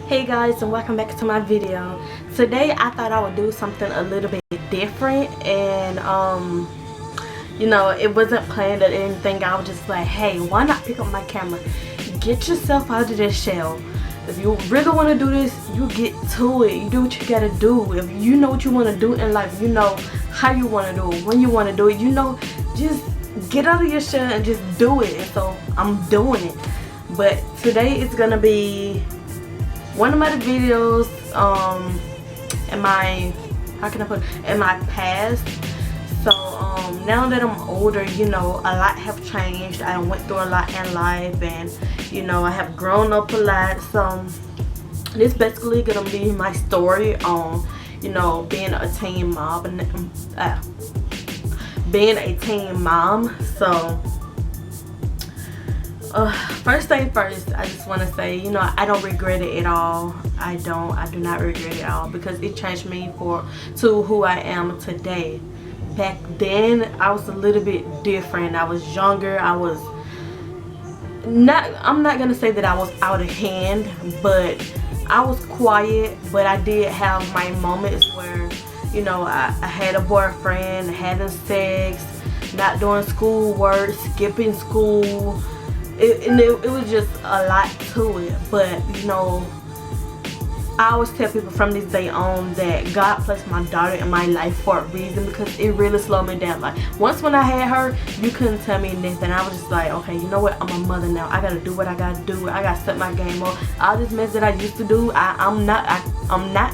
Hey guys, and welcome back to my video. Today I thought I would do something a little bit different, and it wasn't planned or anything. I was just like, hey, why not pick up my camera, get yourself out of this shell. If you really want to do this, you get to it. You do what you gotta do. If you know what you want to do in life, you know how you want to do it, when you want to do it, just get out of your shell and just do it. And so I'm doing it. But today it's gonna be one of my videos in my, how can I put it, in my past. So now that I'm older, a lot have changed. I went through a lot in life, and I have grown up a lot. So this basically gonna be my story on being a teen mom and being a teen mom. So first thing first, I just want to say, I don't regret it at all. I do not regret it at all, because it changed me to who I am today. Back then, I was a little bit different. I was younger. I'm not gonna say that I was out of hand, but I was quiet. But I did have my moments where, I had a boyfriend, having sex, not doing schoolwork, skipping school. It was just a lot to it. But I always tell people from this day on that God placed my daughter in my life for a reason, because it really slowed me down. Like, once when I had her, you couldn't tell me nothing. I was just like, okay, you know what, I'm a mother now. I gotta do what I gotta do. I gotta set my game up. All this mess that I used to do, I'm not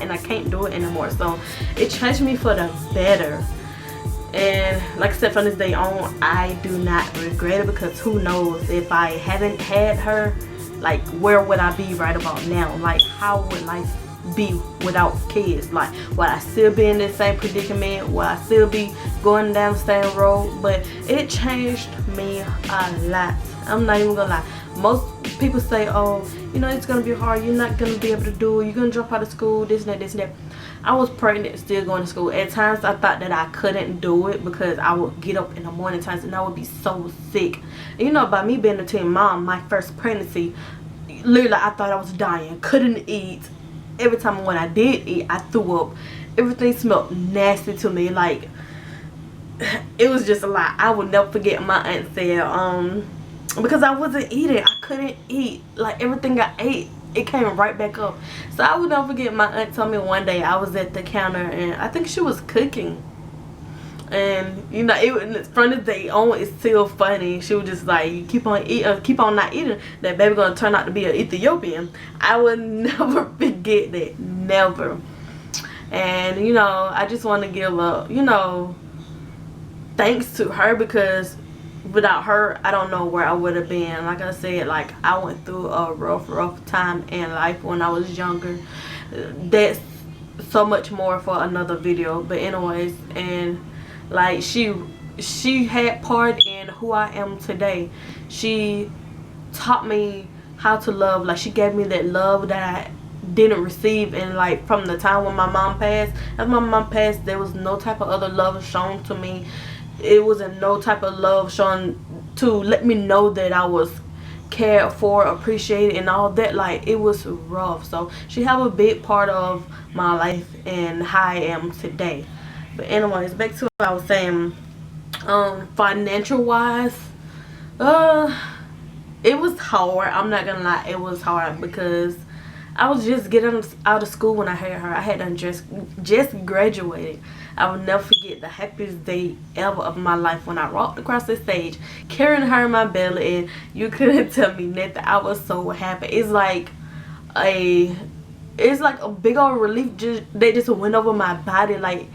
and I can't do it anymore. So it changed me for the better. And like I said, from this day on, I do not regret it, because who knows, if I hadn't had her, like, where would I be right about now? Like, how would life be without kids? Like, would I still be in the same predicament? Would I still be going down the same road? But it changed me a lot. I'm not even gonna lie. Most people say, oh, it's gonna be hard, you're not gonna be able to do it, you're gonna drop out of school, this and that, this and that. I was pregnant, still going to school. At times I thought that I couldn't do it, because I would get up in the morning times and I would be so sick. And by me being a teen mom, my first pregnancy, literally I thought I was dying, couldn't eat. Every time when I did eat, I threw up. Everything smelled nasty to me. Like, it was just a lot. I will never forget my aunt said, because I wasn't eating, I couldn't eat. Like, everything I ate, it came right back up. So I will never forget, my aunt told me one day, I was at the counter and I think she was cooking, and it from the day on, it's still funny. She was just like, you keep on not eating, that baby gonna turn out to be an Ethiopian. I would never forget that, never. And I just want to give a thanks to her, because without her, I don't know where I would have been. Like I said, like, I went through a rough time in life when I was younger. That's so much more for another video. But anyways, and like, she had part in who I am today. She taught me how to love. Like, she gave me that love that I didn't receive. And like, from the time when my mom passed, after my mom passed, there was no type of other love shown to me. It wasn't no type of love shown to let me know that I was cared for, appreciated, and all that. Like, it was rough. So she have a big part of my life and how I am today. But anyways, back to what I was saying. Financial wise, it was hard. I'm not gonna lie, it was hard, because I was just getting out of school when I had her. I had done just graduated. I will never forget the happiest day ever of my life when I walked across the stage carrying her in my belly, and you couldn't tell me nothing. I was so happy. It's like a big old relief that just went over my body. Like,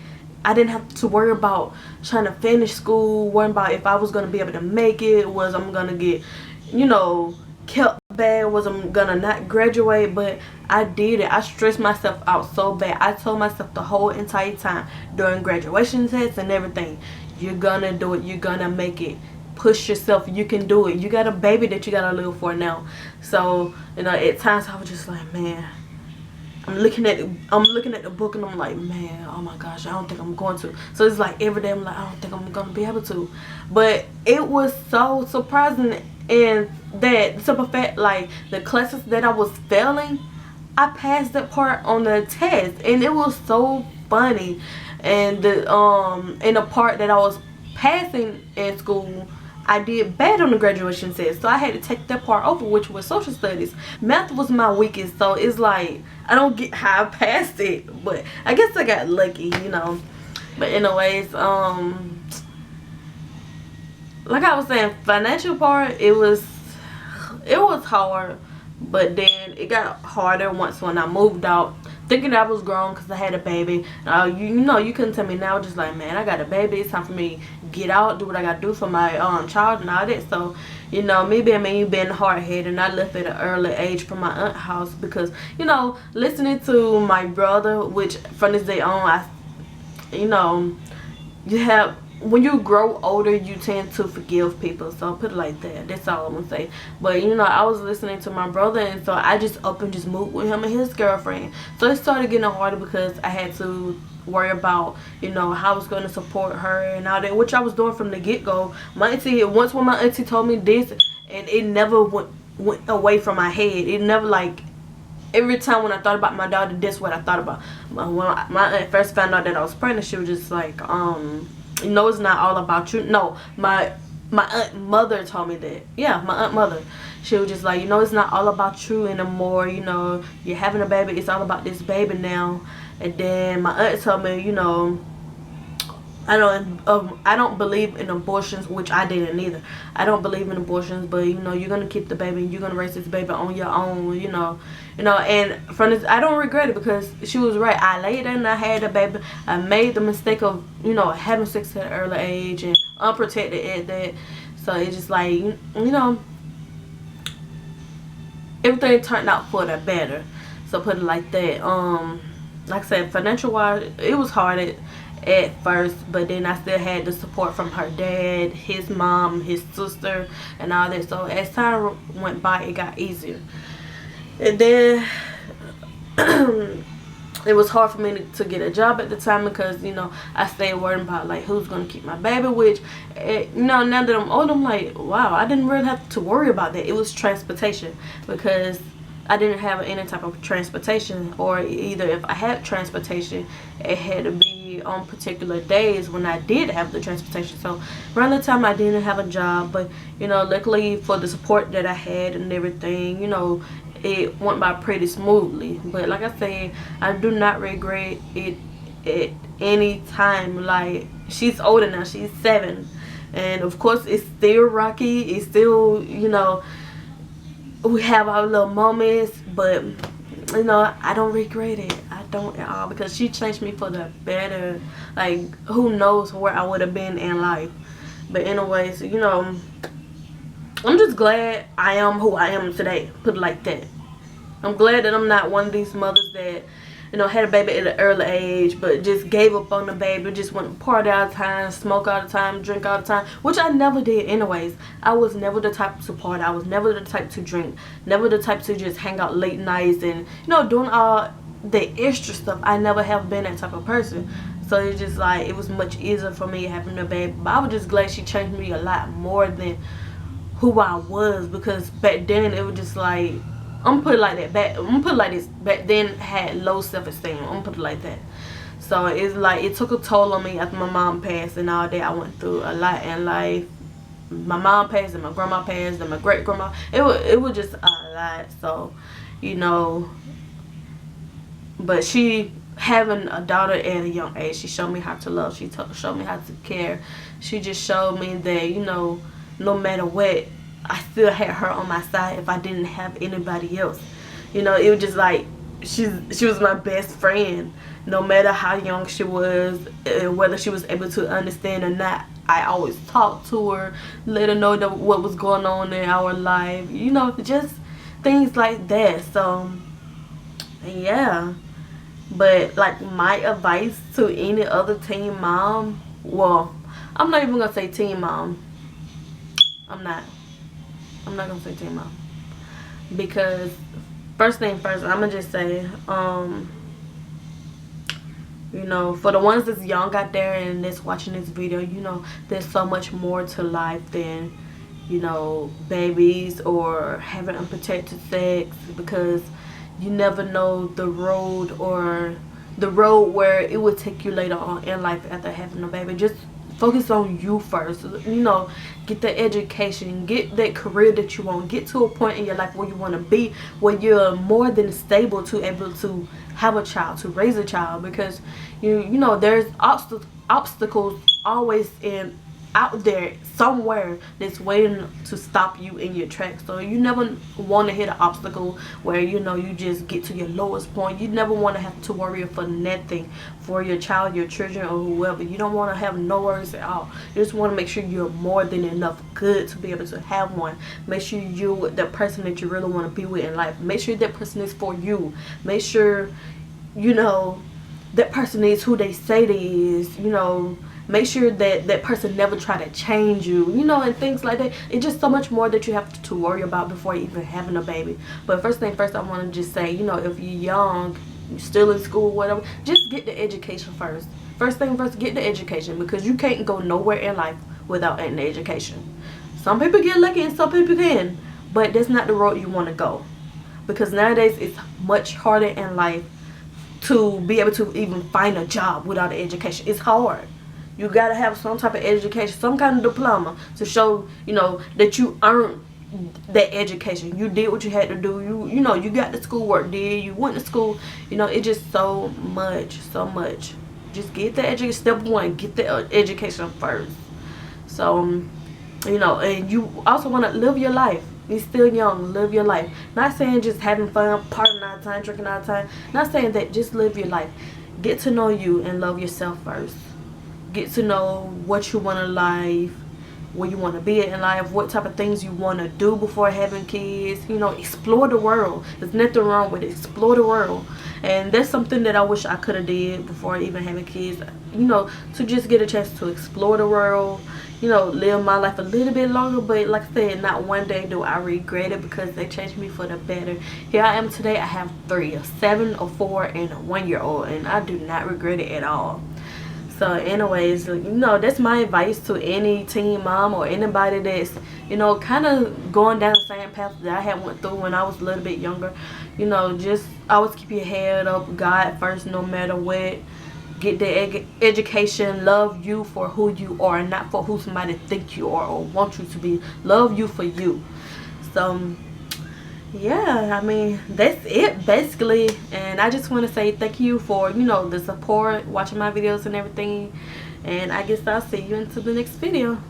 I didn't have to worry about trying to finish school, worrying about if I was going to be able to make it, was I'm going to get, kept bad, was I'm gonna not graduate. But I did it. I stressed myself out so bad. I told myself the whole entire time during graduation tests and everything, you're gonna do it, you're gonna make it, push yourself, you can do it, you got a baby that you gotta live for now. So at times I was just like, man, I'm looking at the book and I'm like, man, oh my gosh, I don't think I'm going to. So it's like every day I'm like, I don't think I'm gonna be able to. But it was so surprising, and that simple fact, like, the classes that I was failing, I passed that part on the test, and it was so funny. And the in the part that I was passing in school, I did bad on the graduation test, so I had to take that part over, which was social studies. Math was my weakest, so it's like I don't get how I passed it, but I guess I got lucky, you know. But anyways, like I was saying, financial part, it was hard, but then it got harder once when I moved out, thinking that I was grown because I had a baby. You know, you couldn't tell me now, just like, man, I got a baby, it's time for me to get out, do what I gotta do for my child and all that. So, you know, me being hard-headed, and I left at an early age from my aunt's house because, you know, listening to my brother, which from this day on, you know, you have, when you grow older, you tend to forgive people. So I'll put it like that. That's all I'm gonna say. But you know, I was listening to my brother, and so I just up and just moved with him and his girlfriend. So it started getting harder because I had to worry about, you know, how I was going to support her and all that, which I was doing from the get-go. My auntie, once when my auntie told me this, and it never went away from my head. It never, like, every time when I thought about my daughter, that's what I thought about. When my aunt first found out that I was pregnant, she was just like, you know, it's not all about you. No, my aunt mother told me that. Yeah, my aunt mother. She was just like, you know, it's not all about you anymore. You know, you're having a baby. It's all about this baby now. And then my aunt told me, you know, I don't believe in abortions, which I didn't either. I don't believe in abortions, but you know, you're gonna keep the baby and you're gonna raise this baby on your own, you know. And from this, I don't regret it because she was right. I laid in and I had a baby. I made the mistake of, you know, having sex at an early age and unprotected at that. So it's just like, you know, everything turned out for the better. So put it like that. Like I said, financial wise, it was hard at first, but then I still had the support from her dad, his mom, his sister, and all that. So as time went by, it got easier. And then it was hard for me to get a job at the time because, you know, I stayed worried about, like, who's going to keep my baby, which, you know, now that I'm old, I'm like, wow, I didn't really have to worry about that. It was transportation because I didn't have any type of transportation, or either if I had transportation, it had to be on particular days when I did have the transportation. So around the time I didn't have a job, but, you know, luckily for the support that I had and everything, you know, it went by pretty smoothly. But like I said, I do not regret it at any time. Like, she's older now, she's 7, and of course it's still rocky, it's still, you know, we have our little moments, but you know, I don't regret it. I don't at all, because she changed me for the better. Like, who knows where I would have been in life. But anyways, you know, I'm just glad I am who I am today, put it like that. I'm glad that I'm not one of these mothers that, you know, had a baby at an early age but just gave up on the baby, just went to party all the time, smoke all the time, drink all the time, which I never did anyways. I was never the type to support. I was never the type to drink, never the type to just hang out late nights and, you know, doing all the extra stuff. I never have been that type of person. So it's just like, it was much easier for me having a baby. But I was just glad she changed me a lot more than who I was, because back then it was just like, I'm gonna put it like that. I'm gonna put it like this. Back then, had low self-esteem. I'm gonna put it like that. So it's like, it took a toll on me after my mom passed and all that. I went through a lot in life. My mom passed and my grandma passed and my great grandma. It was just a lot. So, you know. But she, having a daughter at a young age, she showed me how to love. She showed me how to care. She just showed me that, you know, no matter what, I still had her on my side if I didn't have anybody else. You know, it was just like, she was my best friend. No matter how young she was, whether she was able to understand or not, I always talked to her, let her know what was going on in our life. You know, just things like that. So, yeah. But, like, my advice to any other teen mom, well, I'm not even going to say teen mom. I'm not gonna say teen mom, because first thing first, I'm gonna just say, you know, for the ones that's young out there and that's watching this video, you know, there's so much more to life than, you know, babies or having unprotected sex, because, you never know the road where it will take you later on in life after having a baby. Just focus on you first. You know, get the education, get that career that you want, get to a point in your life where you want to be, where you're more than stable to able to have a child, to raise a child. Because you know there's obstacles always in out there somewhere that's waiting to stop you in your tracks. So you never want to hit an obstacle where you know you just get to your lowest point. You never want to have to worry for nothing for your child, your children, or whoever. You don't want to have no worries at all. You just want to make sure you're more than enough good to be able to have one. Make sure you're with the person that you really want to be with in life. Make sure that person is for you. Make sure you know that person is who they say they is. You know, make sure that that person never try to change you, you know, and things like that. It's just so much more that you have to worry about before even having a baby. But first thing first, I want to just say, you know, if you're young, you're still in school, whatever, just get the education first. First thing first, get the education, because you can't go nowhere in life without an education. Some people get lucky and some people can, but that's not the road you want to go, because nowadays it's much harder in life to be able to even find a job without an education. It's hard. You gotta have some type of education, some kind of diploma to show, you know, that you earned that education. You did what you had to do. You know, you got the schoolwork did. You went to school. You know, it's just so much. Just get the education. Step one, get the education first. So, you know, and you also want to live your life. You're still young, live your life. Not saying just having fun, partying all the time, drinking all the time. Not saying that, just live your life. Get to know you and love yourself first. Get to know what you want in life, where you want to be in life, what type of things you want to do before having kids. You know, explore the world. There's nothing wrong with it. Explore the world. And that's something that I wish I could have did before even having kids. You know, to just get a chance to explore the world. You know, live my life a little bit longer. But like I said, not one day do I regret it, because they changed me for the better. Here I am today. I have 3, a 7, a 4, and a 1-year-old. And I do not regret it at all. So anyways, you know, that's my advice to any teen mom or anybody that's, you know, kind of going down the same path that I had went through when I was a little bit younger. You know, just always keep your head up, God first, no matter what. Get the education. Love you for who you are, and not for who somebody think you are or want you to be. Love you for you. So yeah, I mean, that's it basically. And I just want to say thank you for, you know, the support, watching my videos and everything. And I guess I'll see you into the next video.